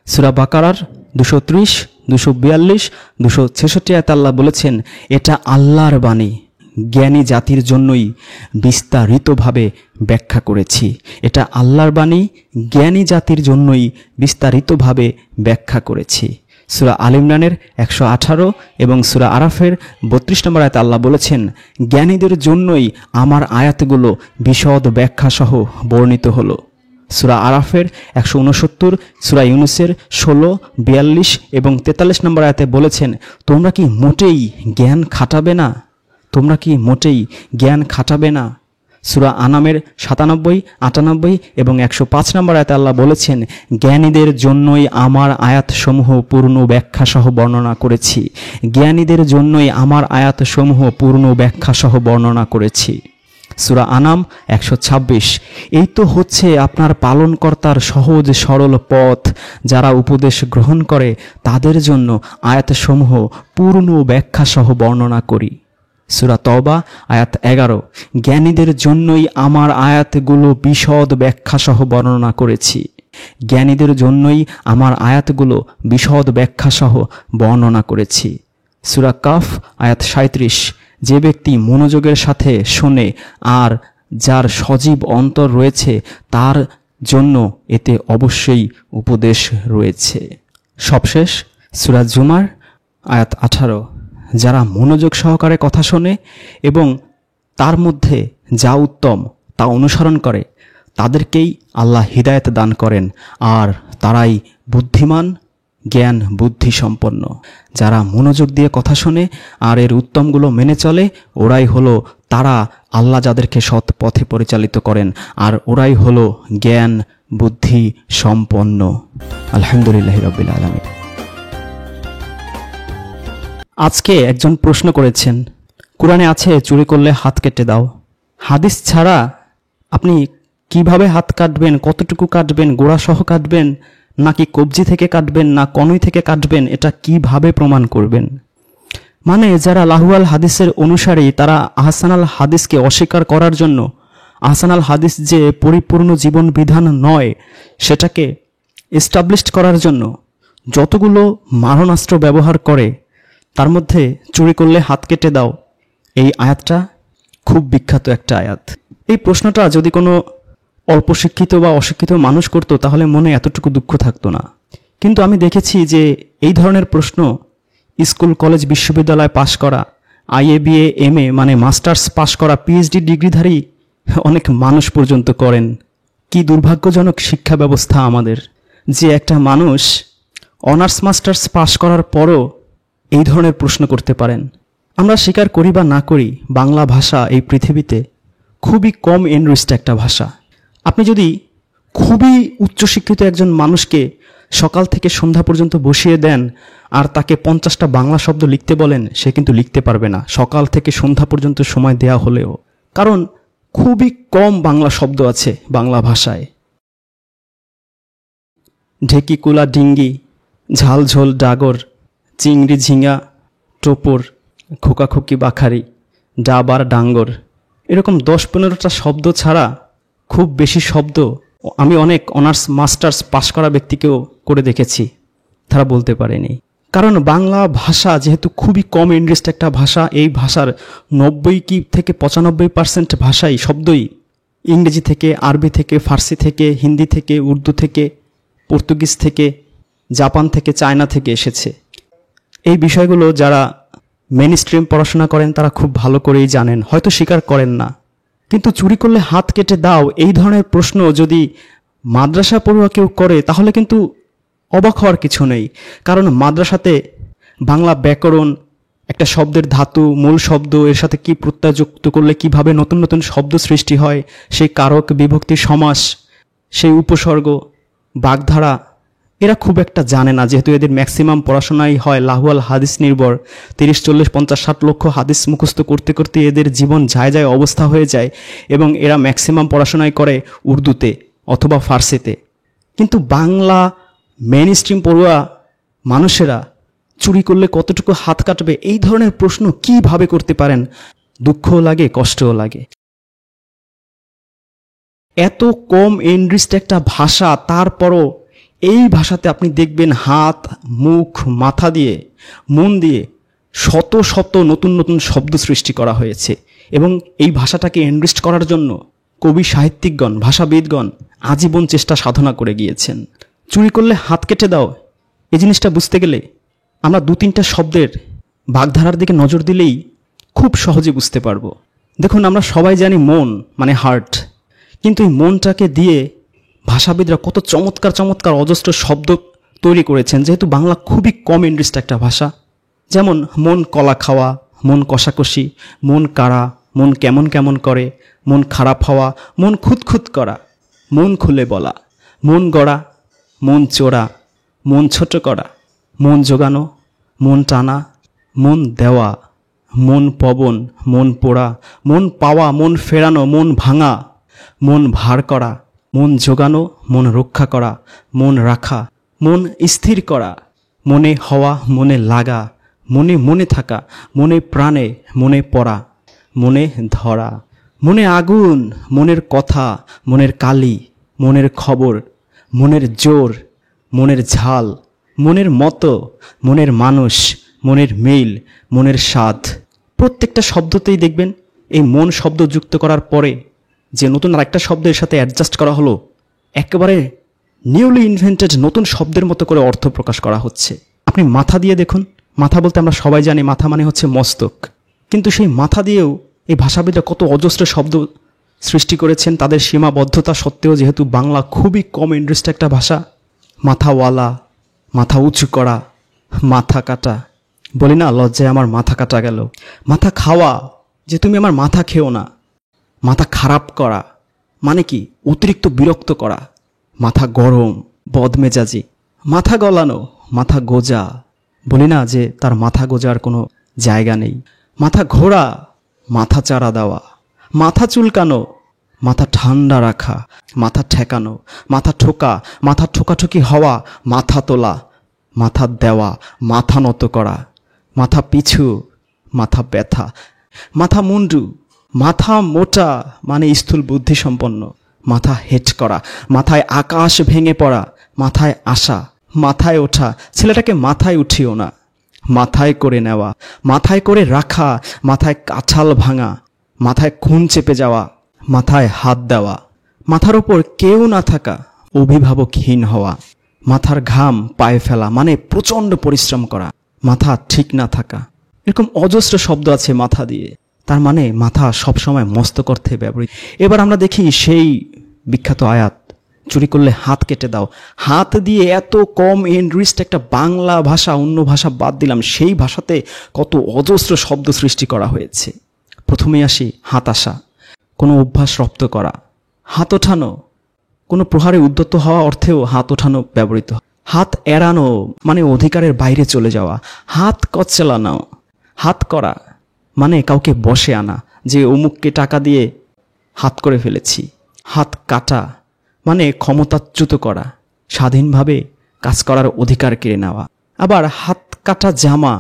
সূরা বাকারার 230, 242, 266 আয়াতে আল্লাহ বলেছেন, এটা আল্লাহর বাণী, জ্ঞানী জাতির জন্যই বিস্তারিতভাবে ব্যাখ্যা করেছি। এটা আল্লাহর বাণী, জ্ঞানী জাতির জন্যই বিস্তারিতভাবে ব্যাখ্যা করেছি। সূরা আল ইমরানের 118 এবং সূরা আরাফের 32 নম্বর আয়াতে আল্লাহ বলেছেন, জ্ঞানীদের জন্যই আমার আয়াতগুলো বিশদ ব্যাখ্যা সহ বর্ণিত হলো। সূরা আরাফের 169, সূরা ইউনূসের 16, 42 এবং 43 নম্বর আয়াতে বলেছেন, তোমরা কি মোটেই জ্ঞান খাটাবে না? তোমরা কি মোটেই জ্ঞান খাটাবে না? সূরা আনামের 97, 98 এবং 105 নম্বর আয়াতে আল্লাহ বলেছেন, জ্ঞানীদের জন্যই আমার আয়াতসমূহ পূর্ণ ব্যাখ্যা সহ বর্ণনা করেছি। জ্ঞানীদের জন্যই আমার আয়াতসমূহ পূর্ণ ব্যাখ্যা সহ বর্ণনা করেছি। সূরা আনাম 126, এই তো হচ্ছে আপনার পালনকর্তার সহজ সরল পথ, যারা উপদেশ গ্রহণ করে তাদের জন্য আয়াতসমূহ পূর্ণ ব্যাখ্যা সহ বর্ণনা করি। সূরা তওবা আয়াত 11, জ্ঞানীদের জন্যই আমার আয়াতগুলো বিশদ ব্যাখ্যা সহ বর্ণনা করেছি। জ্ঞানীদের জন্যই আমার আয়াতগুলো বিশদ ব্যাখ্যা সহ বর্ণনা করেছি। সূরা কাফ আয়াত 37, যে ব্যক্তি মনোযোগের সাথে শোনে আর যার সজীব অন্তর রয়েছে তার জন্য এতে অবশ্যই উপদেশ রয়েছে। সবশেষ সূরা জুমার আয়াত 18, যারা মনোযোগ সহকারে কথা শোনে এবং তার মধ্যে যা উত্তম তা অনুসরণ করে তাদেরকেই আল্লাহ হিদায়াত দান করেন, আর তারাই বুদ্ধিমান, জ্ঞান বুদ্ধি সম্পন্ন। যারা মনোযোগ দিয়ে কথা শোনে আর এর উত্তমগুলো মেনে চলে, ওরাই হলো তারা আল্লাহ যাদেরকে সৎ পথে পরিচালিত করেন, আর ওরাই হলো জ্ঞান বুদ্ধি সম্পন্ন। আলহামদুলিল্লাহি রাব্বিল আলামিন। আজকে একজন প্রশ্ন করেছেন, কোরআনে আছে চুরি করলে হাত কেটে দাও, হাদিস ছাড়া আপনি কিভাবে হাত কাটবেন, কতটুকু কাটবেন, গোড়া সহ কাটবেন নাকি কবজি থেকে কাটবেন না কনুই থেকে কাটবেন, এটা কিভাবে প্রমাণ করবেন? মানে যারা লাহুয়াল হাদিসের অনুসারী তারা আহসানাল হাদিসকে অস্বীকার করার জন্য, আহসানাল হাদিস যে পরিপূর্ণ জীবন বিধান নয় সেটাকে এস্টাবলিশড করার জন্য যতগুলো মারণাস্ত্র ব্যবহার করে, তার মধ্যে চুরি করলে হাত কেটে দাও এই আয়াতটা খুব বিখ্যাত একটা আয়াত। এই প্রশ্নটা যদি কোনো অল্প শিক্ষিত বা অশিক্ষিত মানুষ করতো তাহলে মনে এতটুকু দুঃখ থাকতো না। কিন্তু আমি দেখেছি যে এই ধরনের প্রশ্ন স্কুল কলেজ বিশ্ববিদ্যালয় পাশ করা, IA BA MA মানে মাস্টার্স পাশ করা, PhD ডিগ্রিধারী অনেক মানুষ পর্যন্ত করেন। কি দুর্ভাগ্যজনক শিক্ষা ব্যবস্থা আমাদের, যে একটা মানুষ অনার্স মাস্টার্স পাশ করার পরও এই ধরনের প্রশ্ন করতে পারেন। আমরা স্বীকার করি বা না করি, বাংলা ভাষা এই পৃথিবীতে খুবই কম এনরিচড একটা ভাষা। আপনি যদি খুবই উচ্চশিক্ষিত একজন মানুষকে সকাল থেকে সন্ধ্যা পর্যন্ত বসিয়ে দেন আর তাকে 50টা বাংলা শব্দ লিখতে বলেন, সে কিন্তু লিখতে পারবে না সকাল থেকে সন্ধ্যা পর্যন্ত সময় দেয়া হলেও, কারণ খুবই কম বাংলা শব্দ আছে বাংলা ভাষায়। ঢেকি কুলা ডিঙ্গি, ঝাল ঝোল ডাগর, চিংড়ি ঝিঙা টোপর, খোকাখুকি বাখারি, ডাবার ডাঙ্গর, এরকম 10-15টা শব্দ ছাড়া খুব বেশি শব্দ আমি অনেক অনার্স মাস্টার্স পাশ করা ব্যক্তিকেও করে দেখেছি, তারা বলতে পারেনি। কারণ বাংলা ভাষা যেহেতু খুবই কম এনরিচড একটা ভাষা, এই ভাষার 90 থেকে 95% ভাষাই শব্দই ইংরেজি থেকে, আরবি থেকে, ফার্সি থেকে, হিন্দি থেকে, উর্দু থেকে, পর্তুগিজ থেকে, জাপান থেকে, চায়না থেকে এসেছে। এই বিষয়গুলো যারা মেইন স্ট্রিম পড়াশোনা করেন তারা খুব ভালো করেই জানেন, হয়তো স্বীকার করেন না। কিন্তু চুরি করলে হাত কেটে দাও এই ধরনের প্রশ্ন যদি মাদ্রাসা পড়ুয়া কেউ করে তাহলে কিন্তু অবাক হওয়ার কিছু নেই। কারণ মাদ্রাসাতে বাংলা ব্যাকরণ, একটা শব্দের ধাতু, মূল শব্দ, এর সাথে কি প্রত্যয় যুক্ত করলে কিভাবে নতুন নতুন শব্দ সৃষ্টি হয়, সেই কারক বিভক্তি সমাস, সেই উপসর্গ, বাগধারা, এরা খুব একটা জানে না, যেহেতু এদের ম্যাক্সিমাম পড়াশোনাই হয় লাহুয়াল হাদিস নির্ভর। 30, 40, 50, 60 লক্ষ হাদিস মুখস্থ করতে করতে এদের জীবন যায় যায় অবস্থা হয়ে যায়, এবং এরা ম্যাক্সিমাম পড়াশোনাই করে উর্দুতে অথবা ফার্সিতে। কিন্তু বাংলা মেইন স্ট্রিম পড়ুয়া মানুষেরা চুরি করলে কতটুকু হাত কাটবে এই ধরনের প্রশ্ন কিভাবে করতে পারেন? দুঃখও লাগে, কষ্টও লাগে। এত কম এনরিচড একটা ভাষা, তারপরও এই ভাষাতে আপনি দেখবেন হাত, মুখ, মাথা দিয়ে, মন দিয়ে শত শত নতুন নতুন শব্দ সৃষ্টি করা হয়েছে। এবং এই ভাষাটাকে এনরিচ করার জন্য কবি, সাহিত্যিকগণ, ভাষাবিদগণ আজীবন চেষ্টা সাধনা করে গিয়েছেন। চুরি করলে হাত কেটে দাও, এই জিনিসটা বুঝতে গেলে আমরা 2-3টা শব্দের বাগধারার দিকে নজর দিলেই খুব সহজে বুঝতে পারবো। দেখুন, আমরা সবাই জানি মন মানে হার্ট, কিন্তু এই মনটাকে দিয়ে ভাষাবিদরা কত চমৎকার চমৎকার অজস্র শব্দ তৈরি করেছেন। যেহেতু বাংলা খুবই কম ইন্ডাস্ট একটা ভাষা, যেমন মন কলা খাওয়া, মন কষাকষি, মন কাড়া, মন কেমন কেমন করে, মন খারাপ হওয়া, মন খুঁতখুত করা, মন খুলে বলা, মন গড়া, মন চোরা, মন ছোট করা, মন জোগানো, মন টানা, মন দেওয়া, মন পবন, মন পোড়া, মন পাওয়া, মন ফেরানো, মন ভাঙা, মন ভার করা, মন জোগানো, মন রক্ষা করা, মন রাখা, মন স্থির করা, মনে হওয়া, মনে লাগা, মনে মনে থাকা, মনে প্রাণে, মনে পড়া, মনে ধরা, মনে আগুন, মনের কথা, মনের কালি, মনের খবর, মনের জোর, মনের ঝাল, মনের মতো, মনের মানুষ, মনের মিল, মনের স্বাদ। প্রত্যেকটা শব্দতেই দেখবেন এই মন শব্দ যুক্ত করার পরে যে নতুন আরেকটা শব্দের সাথে অ্যাডজাস্ট করা হলো, একেবারে নিউলি ইনভেন্টেড নতুন শব্দের মতো করে অর্থ প্রকাশ করা হচ্ছে। আপনি মাথা দিয়ে দেখুন, মাথা বলতে আমরা সবাই জানি মাথা মানে হচ্ছে মস্তক, কিন্তু সেই মাথা দিয়েও এই ভাষাবিদরা কত অজস্র শব্দ সৃষ্টি করেছেন তাদের সীমাবদ্ধতা সত্ত্বেও। যেহেতু বাংলা খুবই কম ইন্টারেস্ট একটা ভাষা, মাথাওয়ালা, মাথা উঁচু করা, মাথা কাটা, বলি না লজ্জায় আমার মাথা কাটা গেল, মাথা খাওয়া, যে তুমি আমার মাথা খেও না, মাথা খারাপ করা মানে কি অতিরিক্ত বিরক্ত করা, মাথা গরম, বদমেজাজি, মাথা গলানো, মাথা গোজা, বলি না যে তার মাথা গোজার কোনো জায়গা নেই, মাথা ঘোরা, মাথা চারা দেওয়া, মাথা চুলকানো, মাথা ঠান্ডা রাখা, মাথা ঠেকানো, মাথা ঠোকা, মাথা ঠোকাঠুকি হওয়া, মাথা তোলা, মাথা দেওয়া, মাথা নত করা, মাথা পিছু, মাথা ব্যথা, মাথা মুন্ডু, মাথা মোটা মানে স্থূল বুদ্ধি সম্পন্ন, মাথা হেট করা, মাথায় আকাশ ভেঙে পড়া, মাথায় আসা, মাথায় ওঠা, ছেলেটাকে মাথায় উঠিও না, মাথায় করে নেওয়া, মাথায় করে রাখা, মাথায় কাঁঠাল ভাঙা, মাথায় খুন চেপে যাওয়া, মাথায় হাত দেওয়া, মাথার ওপর কেউ না থাকা, অভিভাবকহীন হওয়া, মাথার ঘাম পায়ে ফেলা মানে প্রচণ্ড পরিশ্রম করা, মাথা ঠিক না থাকা। এরকম অজস্র শব্দ আছে মাথা দিয়ে, তার মানে মাথা সবসময় মস্তক অর্থে ব্যবহৃত। এবার আমরা দেখি সেই বিখ্যাত আয়াত, চুরি করলে হাত কেটে দাও। হাত দিয়ে এত কম এনরিস্ট একটা বাংলা ভাষা, অন্য ভাষা বাদ দিলাম, সেই ভাষাতে কত অজস্র শব্দ সৃষ্টি করা হয়েছে। প্রথমে আসি হাত আসা, কোনো অভ্যাস রপ্ত করা, হাত ওঠানো, কোনো প্রহারে উদ্যত হওয়া অর্থেও হাত ওঠানো ব্যবহৃত। হাত এড়ানো মানে অধিকারের বাইরে চলে যাওয়া, হাত কচলানো, হাত করা মানে কাউকে বশে আনা, যে অমুককে টাকা দিয়ে হাত করে ফেলেছি। হাত কাটা মানে ক্ষমতাচ্যুত করা, স্বাধীনভাবে কাজ করার অধিকার কেড়ে নেওয়া। আবার হাত কাটা জামা,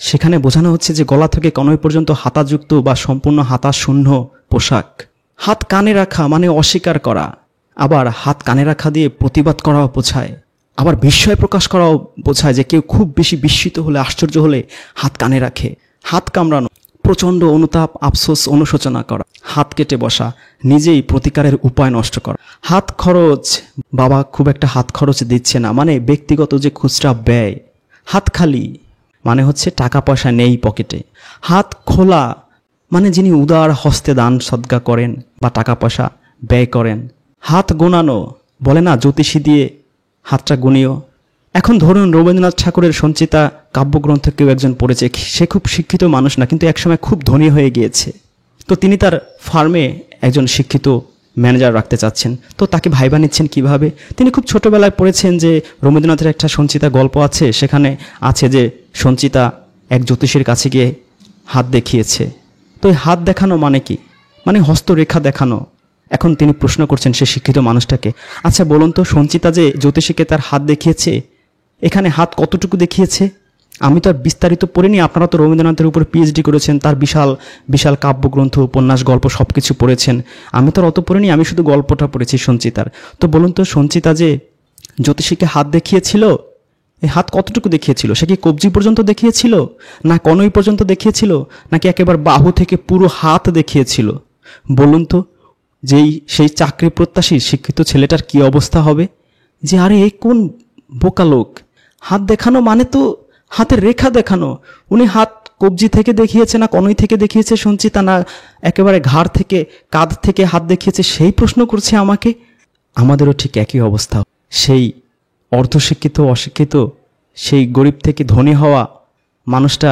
সেখানে বোঝানো হচ্ছে যে গলা থেকে কনুই পর্যন্ত হাতাযুক্ত বা সম্পূর্ণ হাতা শূন্য পোশাক। হাত কানে রাখা মানে অস্বীকার করা, আবার হাত কানে রাখা দিয়ে প্রতিবাদ করাও বোঝায়। আবার বিস্ময় প্রকাশ করাও বোঝায়, যে কেউ খুব বেশি বিস্মিত হলে, আশ্চর্য হলে হাত কানে রাখে। হাত কামড়ানো, প্রচণ্ড অনুতাপ, আফসোস, অনুশোচনা করা। হাত কেটে বসা, নিজেই প্রতিকারের উপায় নষ্ট করা। হাত খরচ, বাবা খুব একটা হাত খরচ দিচ্ছে না মানে ব্যক্তিগত যে খুচরা ব্যয়। হাত খালি মানে হচ্ছে টাকা পয়সা নেই পকেটে। হাত খোলা মানে যিনি উদার হস্তে দান সদ্গা করেন বা টাকা পয়সা ব্যয় করেন। হাত গোনানো, বলে না জ্যোতিষী দিয়ে হাতটা গুনিও। এখন ধরুন রবীন্দ্রনাথ ঠাকুরের সঞ্চিতা কাব্যগ্রন্থ কেউ একজন পড়েছে, সে খুব শিক্ষিত মানুষ না, কিন্তু একসময় খুব ধনী হয়ে গিয়েছে। তো তিনি তার ফার্মে একজন শিক্ষিত ম্যানেজার রাখতে চাচ্ছেন, তো তাকে ভাইবা নিচ্ছেন কিভাবে। তিনি খুব ছোটোবেলায় পড়েছেন যে রবীন্দ্রনাথের একটা সঞ্চিতা গল্প আছে, সেখানে আছে যে সঞ্চিতা এক জ্যোতিষীর কাছে গিয়ে হাত দেখিয়েছে। তো এই হাত দেখানো মানে কি, মানে হস্তরেখা দেখানো। এখন তিনি প্রশ্ন করছেন সে শিক্ষিত মানুষটাকে, আচ্ছা বলুন তো, সঞ্চিতা যে জ্যোতিষীকে তার হাত দেখিয়েছে, এখানে হাত কতটুকু দেখিয়েছে? আমি তো আর বিস্তারিত পড়িনি, আপনারা তো রবীন্দ্রনাথের উপর পিএইচডি করেছেন, তার বিশাল বিশাল কাব্যগ্রন্থ, উপন্যাস, গল্প সব কিছু পড়েছেন। আমি তো আর অত পড়িনি, আমি শুধু গল্পটা পড়েছি সঞ্চিতার। তো বলুন তো, সঞ্চিতা যে জ্যোতিষীকে হাত দেখিয়েছিল, এই হাত কতটুকু দেখিয়েছিল? সে কি কবজি পর্যন্ত দেখিয়েছিল, না কনুই পর্যন্ত দেখিয়েছিল, নাকি একেবারে বাহু থেকে পুরো হাত দেখিয়েছিল? বলুন তো, সেই চাকরি প্রত্যাশী শিক্ষিত ছেলেটার কি অবস্থা হবে? যে আরে এ কোন বোকা লোক, হাত দেখানো মানে তো হাতের রেখা দেখানো। উনি হাত কবজি থেকে দেখিয়েছে না কনুই থেকে দেখিয়েছে সঞ্চিতা, না একেবারে ঘাড় থেকে কাঁধ থেকে হাত দেখিয়েছে, সেই প্রশ্ন করছে আমাকে। আমাদেরও ঠিক একই অবস্থা। সেই অর্ধশিক্ষিত অশিক্ষিত, সেই গরিব থেকে ধনী হওয়া মানুষটা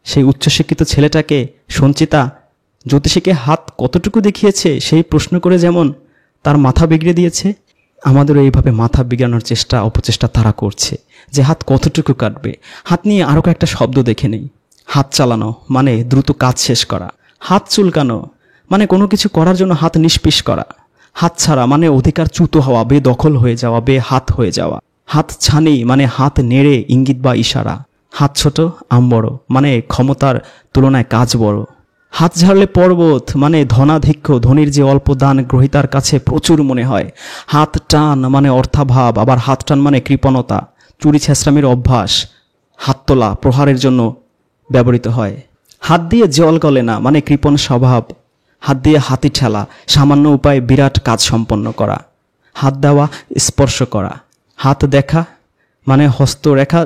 সেই উচ্চশিক্ষিত ছেলেটাকে সঞ্চিতা জ্যোতিষীকে হাত কতটুকু দেখিয়েছে সেই প্রশ্ন করে যেমন তার মাথা বিগড়ে দিয়েছে, আমাদেরও এইভাবে মাথা বিগড়ানোর অপচেষ্টা তারা করছে যে হাত কতটুকু কাটবে। হাত নিয়ে আরও কয়েকটা শব্দ দেখে নেই। হাত চালানো মানে দ্রুত কাজ শেষ করা, হাত চুলকানো মানে কোনো কিছু করার জন্য হাত নিষ্পিস করা, হাত ছাড়া মানে অধিকার চ্যুত হওয়া, বেদখল হয়ে যাওয়া, বেহাত হয়ে যাওয়া, হাত ছানি মানে হাত নেড়ে ইঙ্গিত বা ইশারা, হাত ছোট আম বড় মানে ক্ষমতার তুলনায় কাজ বড়, হাত ঝাড়লে পর্বত মানে ধনাধিক্য, ধনীর যে অল্প দান গ্রহীতার কাছে প্রচুর মনে হয়, হাত টান মানে অর্থাভাব, আবার হাত টান মানে কৃপণতা, চুরি ছেঁচড়ামির অভ্যাস, হাত তোলা প্রহারের জন্য ব্যবহৃত হয়। হাত দিয়ে জল গলে না মানে কৃপণ স্বভাব, হাত দিয়ে হাতি ঠেলা, সামান্য উপায়ে বিরাট কাজ সম্পন্ন করা, হাত দেওয়া স্পর্শ করা, হাত দেখা মানে হস্তরেখা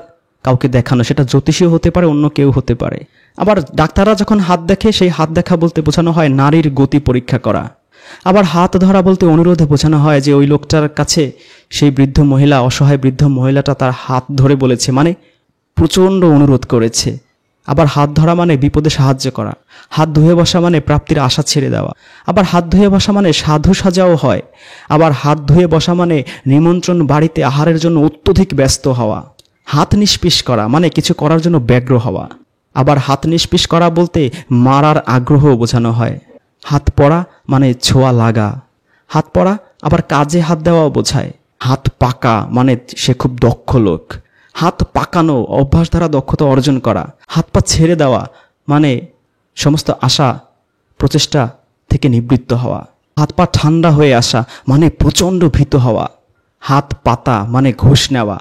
কাউকে দেখানো, সেটা জ্যোতিষীও হতে পারে, অন্য কেউ হতে পারে। আবার ডাক্তাররা যখন হাত দেখে সেই হাত দেখা বলতে বোঝানো হয় নারীর গতি পরীক্ষা করা। আবার হাত ধরা বলতে অনুরোধে বোঝানো হয় যে ওই লোকটার কাছে সেই বৃদ্ধ মহিলা, অসহায় বৃদ্ধ মহিলাটা তার হাত ধরে বলেছে, মানে প্রচণ্ড অনুরোধ করেছে। আবার হাত ধরা মানে বিপদে সাহায্য করা, হাত ধুয়ে বসা মানে প্রাপ্তির আশা ছেড়ে দেওয়া, আবার হাত ধুয়ে বসা মানে সাধু সাজাও হয়, আবার হাত ধুয়ে বসা মানে নিমন্ত্রণ বাড়িতে আহারের জন্য অত্যধিক ব্যস্ত হওয়া, হাত নিষ্পিস করা মানে কিছু করার জন্য ব্যগ্র হওয়া, আবার হাত নিষ্পিস করা বলতে মারার আগ্রহ বোঝানো হয়। হাত পড়া মানে ছোঁয়া লাগা, হাত পড়া আবার কাজে হাত দেওয়াও বোঝায়। হাত পাকা মানে সে খুব দক্ষ লোক, হাত পাকানো অভ্যাস দ্বারা দক্ষতা অর্জন করা, হাত পা ছেড়ে দেওয়া মানে সমস্ত আশা প্রচেষ্টা থেকে নিবৃত্ত হওয়া, হাত পা ঠান্ডা হয়ে আসা মানে প্রচণ্ড ভীত হওয়া, হাত পাতা মানে ঘুষ নেওয়া,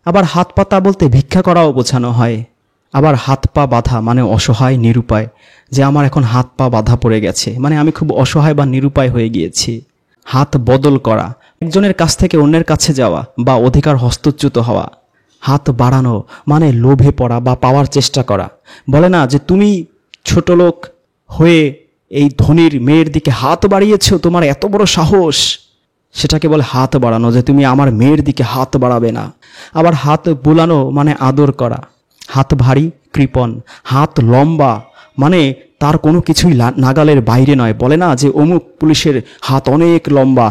আবার হাত পাতা বলতে ভিক্ষা করাও বোঝানো হয়। আবার হাত পা বাঁধা মানে অসহায় নিরুপায়, যে আমার এখন হাত পা বাঁধা পড়ে গেছে মানে আমি খুব অসহায় বা নিরুপায় হয়ে গিয়েছি। হাত বদল করা, একজনের কাছ থেকে অন্যের কাছে যাওয়া বা অধিকার হস্তচ্যুত হওয়া। হাত বাড়ানো মানে লোভে পড়া বা পাওয়ার চেষ্টা করা। বলে না যে তুমি ছোট লোক হয়ে এই ধনীর মেয়ের দিকে হাত বাড়িয়েছো, তোমার এত বড় সাহস, সেটাকে বলে হাত বাড়ানো, যে তুমি আমার মেয়ের দিকে হাত বাড়াবে না। আবার হাত বুলানো মানে আদর করা। হাত ভারী কৃপণ, হাত লম্বা মানে তার কোনো কিছুই নাগালের বাইরে নয়। বলে না যে অমুক পুলিশের হাত অনেক লম্বা,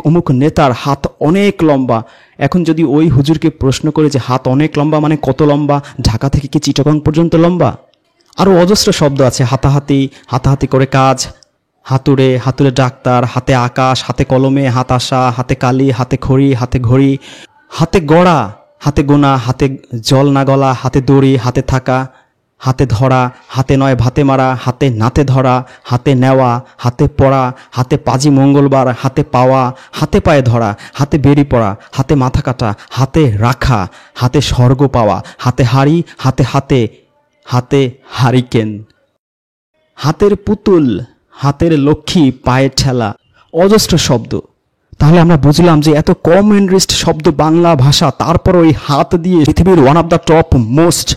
অমুক নেতার হাত অনেক লম্বা। এখন যদি ওই হুজুরকে প্রশ্ন করে যে হাত অনেক লম্বা মানে কত লম্বা, ঢাকা থেকে কি চিটাগং পর্যন্ত লম্বা? আরও অজস্র শব্দ আছে, হাতাহাতি, হাতাহাতি করে কাজ, হাতুড়ে, হাতুড়ে ডাক্তার, হাতে আকাশ, হাতে কলমে, হাত আসা, হাতে কালি, হাতে খড়ি, হাতে ঘড়ি, হাতে গড়া, হাতে গোনা, হাতে জল না গলা, হাতে দড়ি, হাতে থাকা, হাতে ধরা, হাতে নয় ভাতে মারা, হাতে নাতে ধরা, হাতে নেওয়া, হাতে পড়া, হাতে পাজি মঙ্গলবার, হাতে পাওয়া, হাতে পায়ে ধরা, হাতে বেরি পড়া, হাতে মাথা কাটা, হাতে রাখা, হাতে স্বর্গ পাওয়া, হাতে হাড়ি, হাতে হাতে হাতে হারিকেন, হাতের পুতুল, হাতের লক্ষ্মী, পায়ে ঠেলা, অজস্র শব্দ। তাহলে আমরা বুঝলাম যে এত কম ইন্টারেস্ট শব্দ বাংলা ভাষা, তারপর ওই হাত দিয়ে পৃথিবীর one of the top most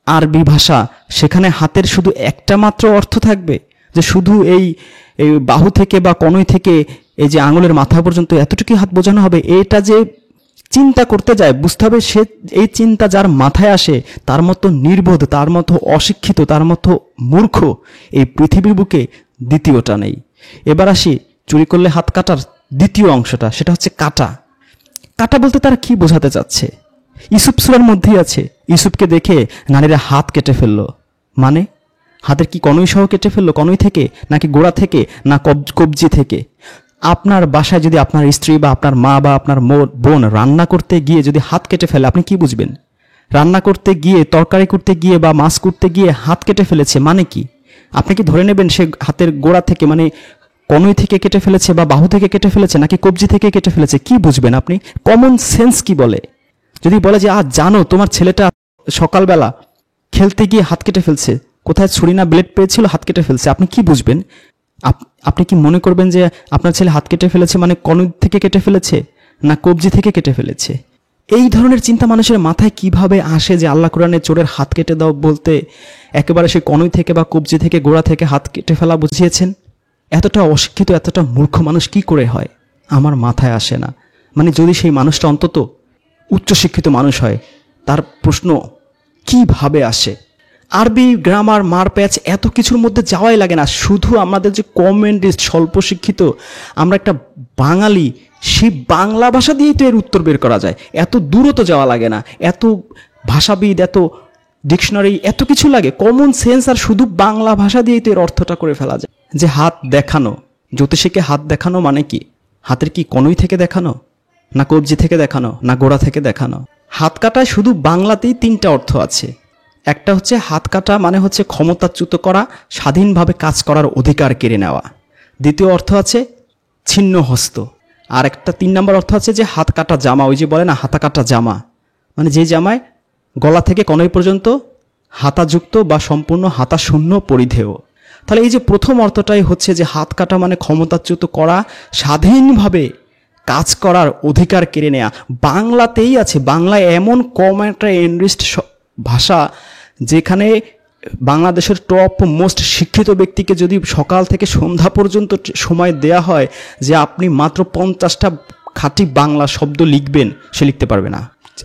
আরবি ভাষা, সেখানে হাতের শুধু একটা মাত্র অর্থ থাকবে, যে শুধু এই বাহু থেকে বা কনুই থেকে এই যে আঙুলের মাথা পর্যন্ত এতটুকুই হাত বোঝানো হবে। এটা যে চিন্তা করতে যায়, বুঝতে হবে সে এই চিন্তা যার মাথায় আসে তার মতো নির্বোধ, তার মতো অশিক্ষিত, তার মতো মূর্খ এই পৃথিবীর বুকে দ্বিতীয়টা নেই। এবার আসি চুরি করলে হাত কাটার দ্বিতীয় অংশটা, সেটা হচ্ছে কাটা। কাটা বলতে তারা কি বোঝাতে চাচ্ছে? ইউসুফ সূরার মধ্যেই আছে, ইউসুফকে দেখে নারীরা হাত কেটে ফেললো, মানে হাতের কি কনুই সহ কেটে ফেললো? কনুই থেকে নাকি গোড়া থেকে না কবজি থেকে? আপনার বাসায় যদি আপনার স্ত্রী বা আপনার মা বা আপনার বোন রান্না করতে গিয়ে যদি হাত কেটে ফেলে, আপনি কি বুঝবেন? রান্না করতে গিয়ে, তরকারি করতে গিয়ে বা মাছ করতে গিয়ে হাত কেটে ফেলেছে মানে কি? আপনি কি ধরে নেবেন সে হাতের গোড়া থেকে মানে কনুই থেকে কেটে ফেলেছে বা বাহু থেকে কেটে ফেলেছে নাকি কবজি থেকে কেটে ফেলেছে, কি বুঝবেন আপনি? কমন সেন্স কি বলে? যদি বলে যে জানো তোমার ছেলেটা সকালবেলা খেলতে গিয়ে হাত কেটে ফেলছে, কোথায় ছুরি না ব্লেড পেয়েছিল, হাত কেটে ফেলছে, আপনি কি বুঝবেন? আপনি কি মনে করবেন যে আপনার ছেলে হাত কেটে ফেলেছে মানে কনুই থেকে কেটে ফেলেছে না কবজি থেকে কেটে ফেলেছে? এই ধরনের চিন্তা মানুষের মাথায় কিভাবে আসে যে আল্লাহ কোরআনে চোরের হাত কেটে দাও বলতে একেবারে সে কনুই থেকে বা কবজি থেকে গোড়া থেকে হাত কেটে ফেলা বুঝিয়েছেন? এতটা অশিক্ষিত, এতটা মূর্খ মানুষ কি করে হয় আমার মাথায় আসে না। মানে যদি সেই মানুষটা অন্তত উচ্চশিক্ষিত মানুষ হয়, তার প্রশ্ন কিভাবে আসে? আরবি গ্রামার মারপ্যাচ এত কিছুর মধ্যে যাওয়াই লাগে না, শুধু আমাদের যে কমেন্টিস্ট স্বল্প শিক্ষিত আমরা একটা বাঙালি, সেই বাংলা ভাষা দিয়েই তো এর উত্তর বের করা যায়। এত দূরও তো যাওয়া লাগে না, এত ভাষাবিদ, এত ডিকশনারি, এত কিছু লাগে, কমন সেন্স আর শুধু বাংলা ভাষা দিয়েই তো এর অর্থটা করে ফেলা যায়। যে হাত দেখানো, জ্যোতিষীকে হাত দেখানো মানে কি? হাতের কি কনুই থেকে দেখানো না কবজি থেকে দেখানো না গোড়া থেকে দেখানো? হাত কাটায় শুধু বাংলাতেই 3টা অর্থ আছে। একটা হচ্ছে হাত কাটা মানে হচ্ছে ক্ষমতাচ্যুত করা, স্বাধীনভাবে কাজ করার অধিকার কেড়ে নেওয়া। দ্বিতীয় অর্থ আছে ছিন্ন হস্ত। আর একটা 3 নম্বর অর্থ আছে যে হাত কাটা জামা, ওই যে বলে না হাতা কাটা জামা, মানে যে জামায় গলা থেকে কনুই পর্যন্ত হাতাযুক্ত বা সম্পূর্ণ হাতা শূন্য পরিধেয়। তাহলে এই যে প্রথম অর্থটাই হচ্ছে যে হাত কাটা মানে ক্ষমতাচ্যুত করা, স্বাধীনভাবে কাজ করার অধিকার কেড়ে নেয়া। বাংলাতেই আছে। বাংলায় এমন কম একটা এনরিচড ভাষা যেখানে বাংলাদেশের টপ মোস্ট শিক্ষিত ব্যক্তিকে যদি সকাল থেকে সন্ধ্যা পর্যন্ত সময় দেয়া হয় যে আপনি মাত্র 50টা খাঁটি বাংলা শব্দ লিখবেন, সে লিখতে পারবে না।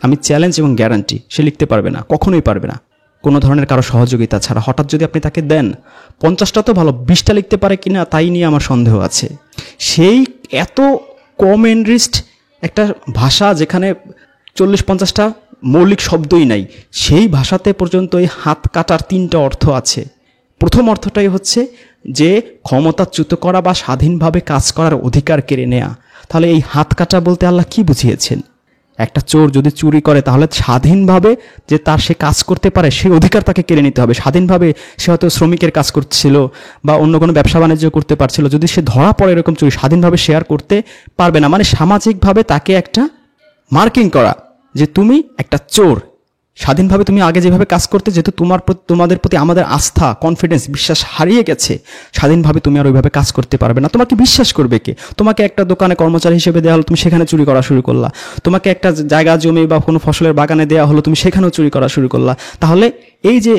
আমি চ্যালেঞ্জ এবং গ্যারান্টি, সে লিখতে পারবে না, কখনোই পারবে না, কোনো ধরনের কারো সহযোগিতা ছাড়া। হঠাৎ যদি আপনি তাকে দেন 50টা তো ভালো, 20টা লিখতে পারে কিনা তাই নিয়ে আমার সন্দেহ আছে। সেই এত কম এনরিচড একটা ভাষা যেখানে 40-50টা মৌলিক শব্দই নাই, সেই ভাষাতে পর্যন্ত এই হাত কাটার 3টা অর্থ আছে। প্রথম অর্থটাই হচ্ছে যে ক্ষমতাচ্যুত করা বা স্বাধীনভাবে কাজ করার অধিকার কেড়ে নেয়া। তাহলে এই হাত কাটা বলতে আল্লাহ কি বুঝিয়েছেন? একটা চোর যদি চুরি করে তাহলে স্বাধীনভাবে যে তার সে কাজ করতে পারে সেই অধিকার তাকে কেড়ে নিতে হবে। স্বাধীনভাবে সে হয়তো শ্রমিকের কাজ করছিল বা অন্য কোনো ব্যবসা বাণিজ্য করতে পারছিল, যদি সে ধরা পড়ে এরকম চুরি, স্বাধীনভাবে শেয়ার করতে পারবে না। মানে সামাজিকভাবে তাকে একটা মার্কিং করা যে তুমি একটা চোর। স্বাধীনভাবে তুমি আগে যেভাবে কাজ করতে, যেহেতু তোমাদের প্রতি আমাদের আস্থা, কনফিডেন্স, বিশ্বাস হারিয়ে গেছে, স্বাধীনভাবে তুমি আর ওইভাবে কাজ করতে পারবে না। তোমাকে বিশ্বাস করবে কে? তোমাকে একটা দোকানে কর্মচারী হিসেবে দেওয়া হলো, তুমি সেখানে চুরি করা শুরু করলা। তোমাকে একটা জায়গা জমি বা কোনো ফসলের বাগানে দেওয়া হলো, তুমি সেখানেও চুরি করা শুরু করলা। তাহলে এই যে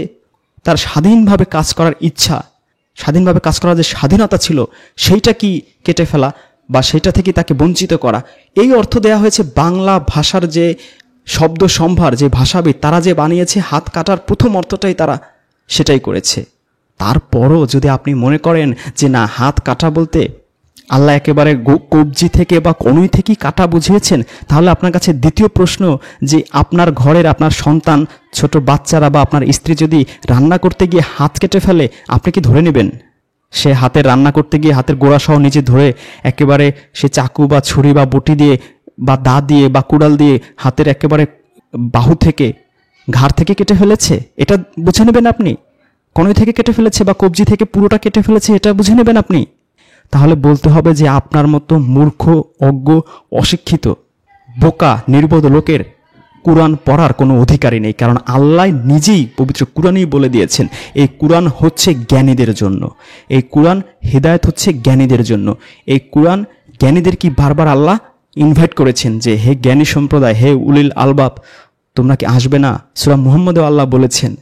তার স্বাধীনভাবে কাজ করার ইচ্ছা, স্বাধীনভাবে কাজ করার যে স্বাধীনতা ছিল, সেইটা কি কেটে ফেলা বা সেইটা থেকে তাকে বঞ্চিত করা। এই অর্থ দেয়া হয়েছে বাংলা ভাষার যে শব্দ সম্ভার, যে ভাষাবিদ তারা যে বানিয়েছে, হাত কাটার প্রথম অর্থটাই তারা সেটাই করেছে। তারপরও যদি আপনি মনে করেন যে না, হাত কাটা বলতে আল্লাহ একেবারে কবজি থেকে বা কনুই থেকেই কাটা বুঝিয়েছেন, তাহলে আপনার কাছে দ্বিতীয় প্রশ্ন যে আপনার ঘরের আপনার সন্তান, ছোট বাচ্চারা বা আপনার স্ত্রী যদি রান্না করতে গিয়ে হাত কেটে ফেলে, আপনি কি ধরে নেবেন? সে হাতের রান্না করতে গিয়ে হাতের গোড়া সহ নিজে ধরে একেবারে সে চাকু বা ছুরি বা বটি দিয়ে বা দা দিয়ে বা কুড়াল দিয়ে হাতের একেবারে বাহু থেকে, ঘাড় থেকে কেটে ফেলেছে, এটা বুঝে নেবেন আপনি? কনুই থেকে কেটে ফেলেছে বা কবজি থেকে পুরোটা কেটে ফেলেছে, এটা বুঝে নেবেন আপনি? তাহলে বলতে হবে যে আপনার মতো মূর্খ, অজ্ঞ, অশিক্ষিত, বোকা, নির্বোধ লোকের কুরআন পড়ার কোনো অধিকারই নেই। কারণ আল্লাহ নিজেই পবিত্র কুরআনেই বলে দিয়েছেন এই কুরআন হচ্ছে জ্ঞানীদের জন্য, এই কুরআন হেদায়েত হচ্ছে জ্ঞানীদের জন্য। এই কুরআন জ্ঞানীদের কি বারবার আল্লাহ ইনভাইট করেছেন যে হে জ্ঞানী সম্প্রদায়, হে উলিল আলবাব, তোমরা কি আসবে না? সূরা মুহাম্মদেও আল্লাহ বলেছেন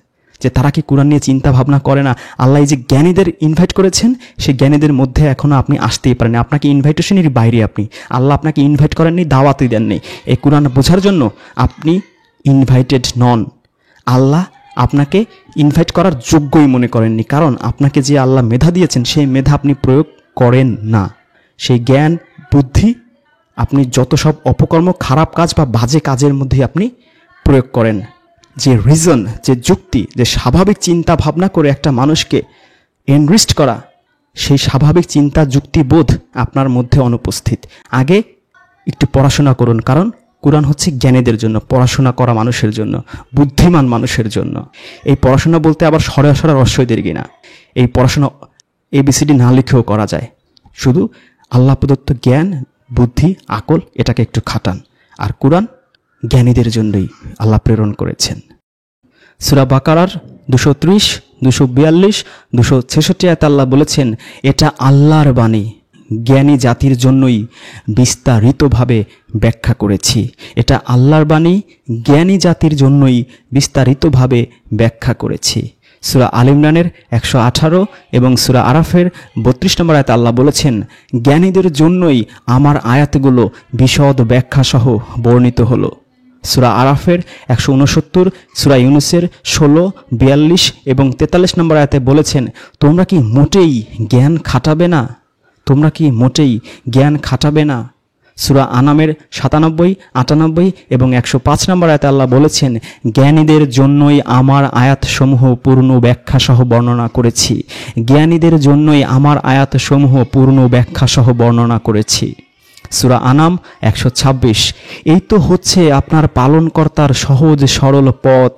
যে তারা কি কুরআন নিয়ে চিন্তা ভাবনা করে না? আল্লাহ এই যে জ্ঞানীদের ইনভাইট করেছেন, সেই জ্ঞানীদের মধ্যে এখনো আপনি আসতেই পারেন। আপনাকে ইনভাইটেশনের বাইরে আপনি, আল্লাহ আপনাকে ইনভাইট করেননি, দাওয়াতই দেননি। এই কুরআন বোঝার জন্য আপনি ইনভাইটেড নন। আল্লাহ আপনাকে ইনভাইট করার যোগ্যই মনে করেননি, কারণ আপনাকে যে আল্লাহ মেধা দিয়েছেন সেই মেধা আপনি প্রয়োগ করেন না। সেই জ্ঞান বুদ্ধি আপনি যত সব অপকর্ম, খারাপ কাজ বা বাজে কাজের মধ্যে আপনি প্রয়োগ করেন। যে রিজন, যে যুক্তি, যে স্বাভাবিক চিন্তা ভাবনা করে একটা মানুষকে এনরিচড করা, সেই স্বাভাবিক চিন্তা যুক্তিবোধ আপনার মধ্যে অনুপস্থিত। আগে একটু পড়াশোনা করুন, কারণ কুরআন হচ্ছে জ্ঞানীদের জন্য, পড়াশোনা করা মানুষের জন্য, বুদ্ধিমান মানুষের জন্য। এই পড়াশোনা বলতে আবার সরে আসার রস্যই দীর্ঘ না। এই পড়াশোনা ABCD না লিখেও করা যায়, শুধু আল্লাহ প্রদত্ত জ্ঞান, বুদ্ধি, আকল এটাকে একটু খাটান। আর কুরআন জ্ঞানীদের জন্যই আল্লাহ প্রেরণ করেছেন। সূরা বাকারার 230, 242, 266 আয়াতে আল্লাহ বলেছেন, এটা আল্লাহর বাণী, জ্ঞানী জাতির জন্যই বিস্তারিতভাবে ব্যাখ্যা করেছি। এটা আল্লাহর বাণী, জ্ঞানী জাতির জন্যই বিস্তারিতভাবে ব্যাখ্যা করেছি। সূরা আল ইমরানের 118 এবং সূরা আরাফের 32 নম্বর আয়াতে আল্লাহ বলেছেন, জ্ঞানীদের জন্যই আমার আয়াতগুলো বিশদ ব্যাখ্যাসহ বর্ণিত হলো। সূরা আরাফের 169, সূরা ইউনূসের 16, 42 এবং 43 নম্বর আয়াতে বলেছেন, তোমরা কি মোটেই জ্ঞান খাটাবে না? তোমরা কি মোটেই জ্ঞান খাটাবে না? সূরা আনামের 97, 98 এবং 105 নম্বর আয়াতে আল্লাহ বলেছেন, জ্ঞানীদের জন্যই আমার আয়াতসমূহ পূর্ণ ব্যাখ্যাসহ বর্ণনা করেছি। জ্ঞানীদের জন্যই আমার আয়াতসমূহ পূর্ণ ব্যাখ্যাসহ বর্ণনা করেছি। সূরা আনাম 126, এই তো হচ্ছে আপনার পালনকর্তার সহজ সরল পথ,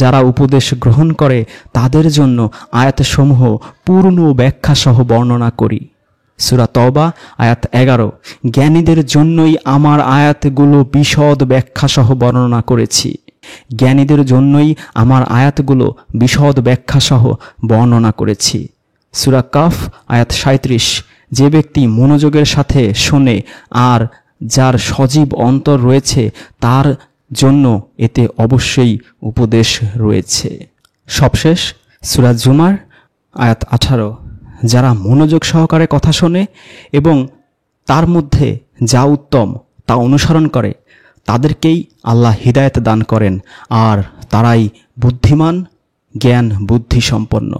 যারা উপদেশ গ্রহণ করে তাদের জন্য আয়াতসমূহ পূর্ণ ব্যাখ্যাসহ বর্ণনা করি। সূরা তওবা আয়াত 11, জ্ঞানীদের জন্যই আমার আয়াতগুলো বিশদ ব্যাখ্যাসহ বর্ণনা করেছি। জ্ঞানীদের জন্যই আমার আয়াতগুলো বিশদ ব্যাখ্যাসহ বর্ণনা করেছি। সূরা কাফ আয়াত 37, যে ব্যক্তি মনোযোগের সাথে শোনে আর যার সজীব অন্তর রয়েছে তার জন্য এতে অবশ্যই উপদেশ রয়েছে। সবশেষ সূরা জুমার আয়াত 18, যারা মনোযোগ সহকারে কথা শোনে এবং তার মধ্যে যা উত্তম তা অনুসরণ করে তাদেরকেই আল্লাহ হিদায়াত দান করেন, আর তারাই বুদ্ধিমান, জ্ঞান বুদ্ধি সম্পন্ন।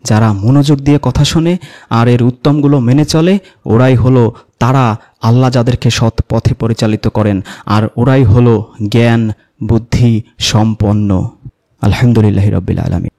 যারা মনোযোগ দিয়ে কথা শোনে আর এর উত্তমগুলো মেনে চলে, ওরাই হলো তারা আল্লাহ যাদেরকে সৎ পথে পরিচালিত করেন, আর ওরাই হলো জ্ঞান বুদ্ধি সম্পন্ন। আলহামদুলিল্লাহি রাব্বিল আলামিন।